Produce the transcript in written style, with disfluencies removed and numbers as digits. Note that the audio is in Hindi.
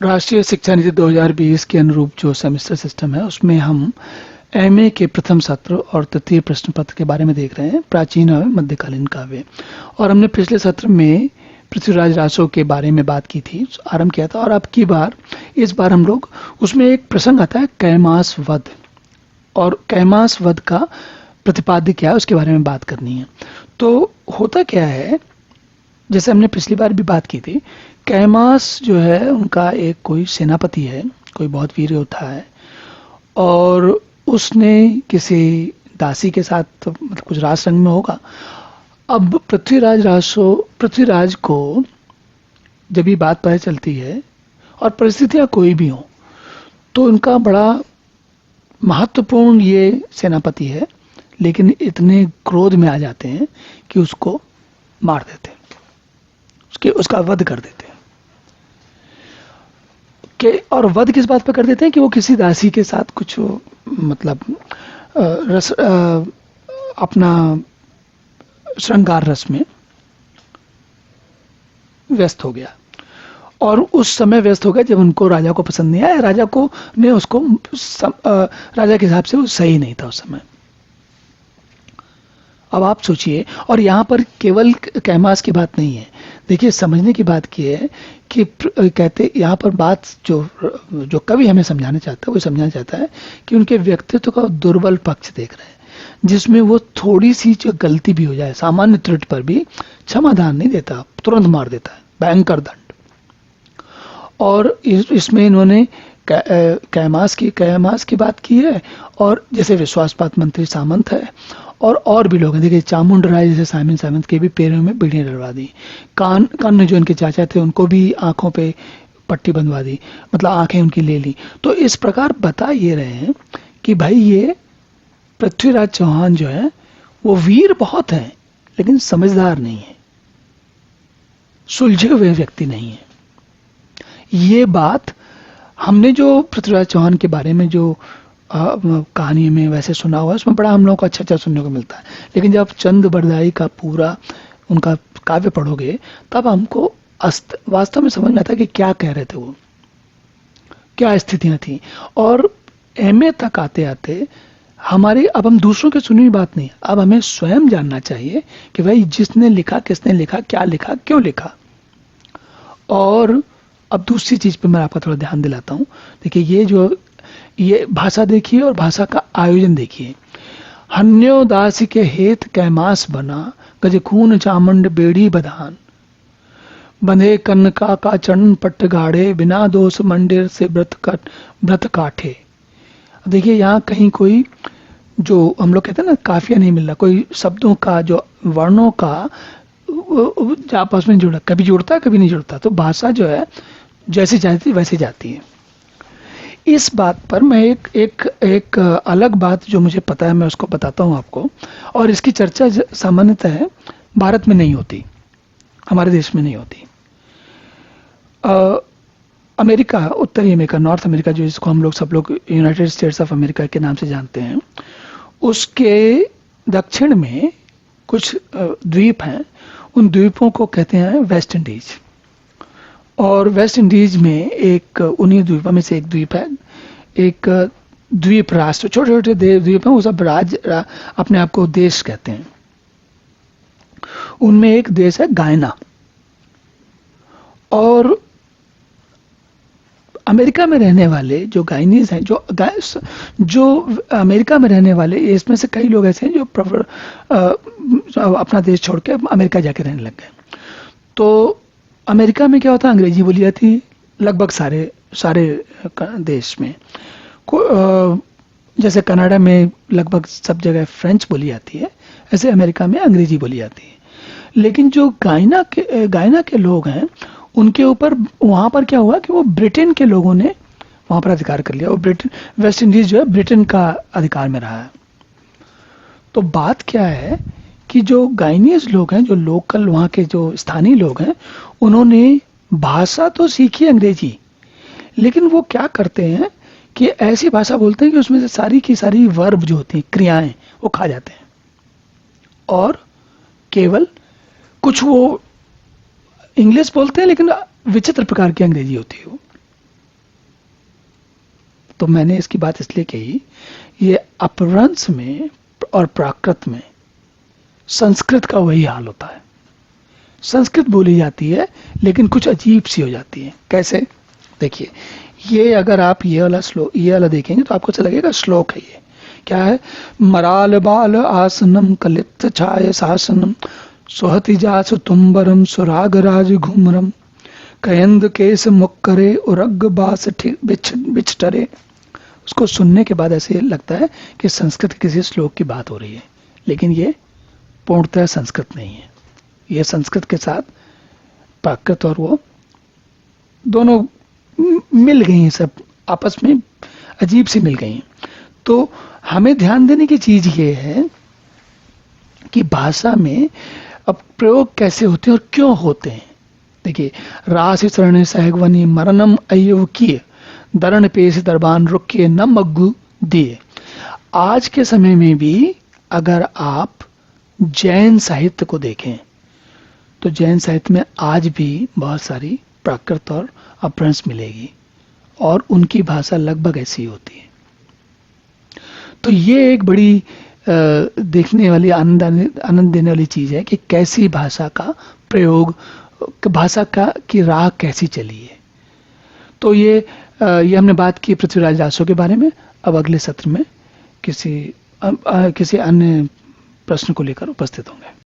राष्ट्रीय शिक्षा नीति 2020 के अनुरूप जो सेमेस्टर सिस्टम है उसमें हम एमए के प्रथम सत्र और तृतीय प्रश्न पत्र के बारे में देख रहे हैं, प्राचीन और मध्यकालीन काव्य। और हमने पिछले सत्र में पृथ्वीराज रासो के बारे में बात की थी, आरंभ किया था। और अब की बार इस बार हम लोग उसमें एक प्रसंग आता है कैमास वध, और कैमास वध का प्रतिपाद्य क्या है उसके बारे में बात करनी है। तो होता क्या है, जैसे हमने पिछली बार भी बात की थी, कैमास जो है उनका एक कोई सेनापति है, कोई बहुत वीर योद्धा है, और उसने किसी दासी के साथ मतलब कुछ रास रंग में होगा। अब पृथ्वीराज को जब ये बात पता चलती है, और परिस्थितियां कोई भी हो, तो उनका बड़ा महत्वपूर्ण ये सेनापति है, लेकिन इतने क्रोध में आ जाते हैं कि उसको मार देते हैं, उसका वध कर देते हैं। और वध किस बात पर कर देते हैं कि वो किसी दासी के साथ कुछ मतलब अपना श्रृंगार रस में व्यस्त हो गया, और उस समय व्यस्त हो गया जब उनको राजा को पसंद नहीं आया। राजा को ने उसको राजा के हिसाब से वो सही नहीं था उस समय। अब आप सोचिए, और यहाँ पर केवल कैमास की बात नहीं है, देखिए समझने की बात की है कि कहते यहाँ पर बात जो कवि हमें समझाना चाहता है, वो समझाना चाहता है कि उनके व्यक्तित्व का दुर्बल पक्ष देख रहे हैं, जिसमें वो थोड़ी सी जो गलती भी हो जाए, सामान्य त्रुटि पर भी क्षमादान नहीं देता, तुरंत मार देता है, भयंकर दंड। और इसमें इन्होंने कैमास की बात की है, और जैसे विश्वासपात मंत्री सामंत है, और भी लोग हैं। देखिए चामुंड राय जैसे साइमन सामंत के भी पैरों में बीड़ियां डलवा दी, कान जो उनके चाचा थे उनको भी आंखों पे पट्टी बंधवा दी, मतलब आंखें उनकी ले ली। तो इस प्रकार बता ये रहे हैं कि भाई ये पृथ्वीराज चौहान जो है वो वीर बहुत है, लेकिन समझदार नहीं है, सुलझे हुए व्यक्ति नहीं है। ये बात हमने जो पृथ्वीराज चौहान के बारे में जो कहानी में वैसे सुना हुआ है, उसमें बड़ा हम लोगों को अच्छा सुनने को मिलता है, लेकिन जब आप चंद बरदाई का पूरा उनका काव्य पढ़ोगे तब हमको वास्तव में समझ में आता है कि क्या कह रहे थे वो, क्या स्थितियां थी। और एमए तक आते आते हमारी, अब हम दूसरों के सुनी हुई बात नहीं, अब हमें स्वयं जानना चाहिए कि भाई जिसने लिखा, किसने लिखा, क्या लिखा, क्यों लिखा। और अब दूसरी चीज पे मैं आपका थोड़ा ध्यान दिलाता हूं। देखिए ये भाषा देखिए और भाषा का आयोजन देखिए। हन्यो दासी के हेत कैमास बना, गज खून चामुंड बेड़ी बधान, बंधे कनका का चरण पट्ट गाढ़े, बिना दोष मंदिर से व्रत काठे। देखिए यहाँ कहीं कोई, जो हम लोग कहते हैं ना, काफिया नहीं मिल रहा, कोई शब्दों का जो वर्णों का आपस में जुड़ा, कभी जुड़ता है कभी नहीं जुड़ता। तो भाषा जो है जैसे जाती वैसे जाती है। इस बात पर मैं एक अलग बात जो मुझे पता है मैं उसको बताता हूँ आपको। और इसकी चर्चा सामान्यतः भारत में नहीं होती, हमारे देश में नहीं होती। अमेरिका, उत्तरी अमेरिका, नॉर्थ अमेरिका, जो जिसको हम लोग सब लोग यूनाइटेड स्टेट्स ऑफ अमेरिका के नाम से जानते हैं, उसके दक्षिण में कुछ द्वीप हैं। उन द्वीपों को कहते हैं वेस्ट इंडीज। और वेस्ट इंडीज में एक, उन्हीं द्वीपों में से एक द्वीप है, एक द्वीप राष्ट्र, छोटे छोटे द्वीप हैं, वो सब राज्य अपने आप को देश कहते हैं। उनमें एक देश है गायना। और अमेरिका में रहने वाले जो गायनीज हैं, जो अमेरिका में रहने वाले, इसमें से कई लोग ऐसे हैं जो अपना देश छोड़ के अमेरिका जाके रहने लग गए। तो अमेरिका में क्या होता है, अंग्रेजी बोली जाती है लगभग सारे देश में। जैसे कनाडा में लगभग सब जगह फ्रेंच बोली जाती है, ऐसे अमेरिका में अंग्रेजी बोली जाती है। लेकिन जो गायना के लोग हैं, उनके ऊपर वहां पर क्या हुआ कि वो ब्रिटेन के लोगों ने वहां पर अधिकार कर लिया, और वेस्ट इंडीज जो है ब्रिटेन का अधिकार में रहा है। तो बात क्या है कि जो गायनीज लोग हैं, जो लोकल वहाँ के जो स्थानीय लोग हैं, उन्होंने भाषा तो सीखी अंग्रेजी, लेकिन वो क्या करते हैं कि ऐसी भाषा बोलते हैं कि उसमें से सारी की सारी वर्ब जो होती हैं, क्रियाएं, वो खा जाते हैं। और केवल कुछ वो इंग्लिश बोलते हैं, लेकिन विचित्र प्रकार की अंग्रेजी होती है वो। तो मैंने इसकी बात इसलिए कही, ये अपभ्रंश में और प्राकृत में संस्कृत का वही हाल होता है। संस्कृत बोली जाती है लेकिन कुछ अजीब सी हो जाती है। कैसे? देखिए, ये अगर आप ये वाला देखेंगे तो आपको अच्छा लगेगा श्लोक है। ये क्या है? मराल बाल आसनम कलित छाय शासनम सुहति जास तुम्बरम सुरागराज घुमरम कयंद केस मुक्करे उरग बास बिछटरे। उसको सुनने के बाद ऐसे लगता है कि संस्कृत के किसी श्लोक की बात हो रही है, लेकिन ये पूर्णतः संस्कृत नहीं है। ये संस्कृत के साथ प्राकृत और वो दोनों मिल गई हैं, सब आपस में अजीब सी मिल गई हैं। तो हमें ध्यान देने की चीज ये है कि भाषा में अब प्रयोग कैसे होते हैं और क्यों होते हैं। देखिए, राशि शरण सहगवनी मरणम अयुकीय दरण पेश दरबान रुकिए न मग्गू दिए। आज के समय में भी अगर आप जैन साहित्य को देखें तो जैन साहित्य में आज भी बहुत सारी प्राकृत और अपभ्रंश मिलेगी और उनकी भाषा लगभग ऐसी होती है। तो ये एक बड़ी देखने वाली आनंद देने वाली चीज है कि कैसी भाषा का प्रयोग, भाषा का की राह कैसी चली है। तो ये हमने बात की पृथ्वीराज रासो के बारे में। अब अगले सत्र में किसी अन्य प्रश्न को लेकर उपस्थित होंगे।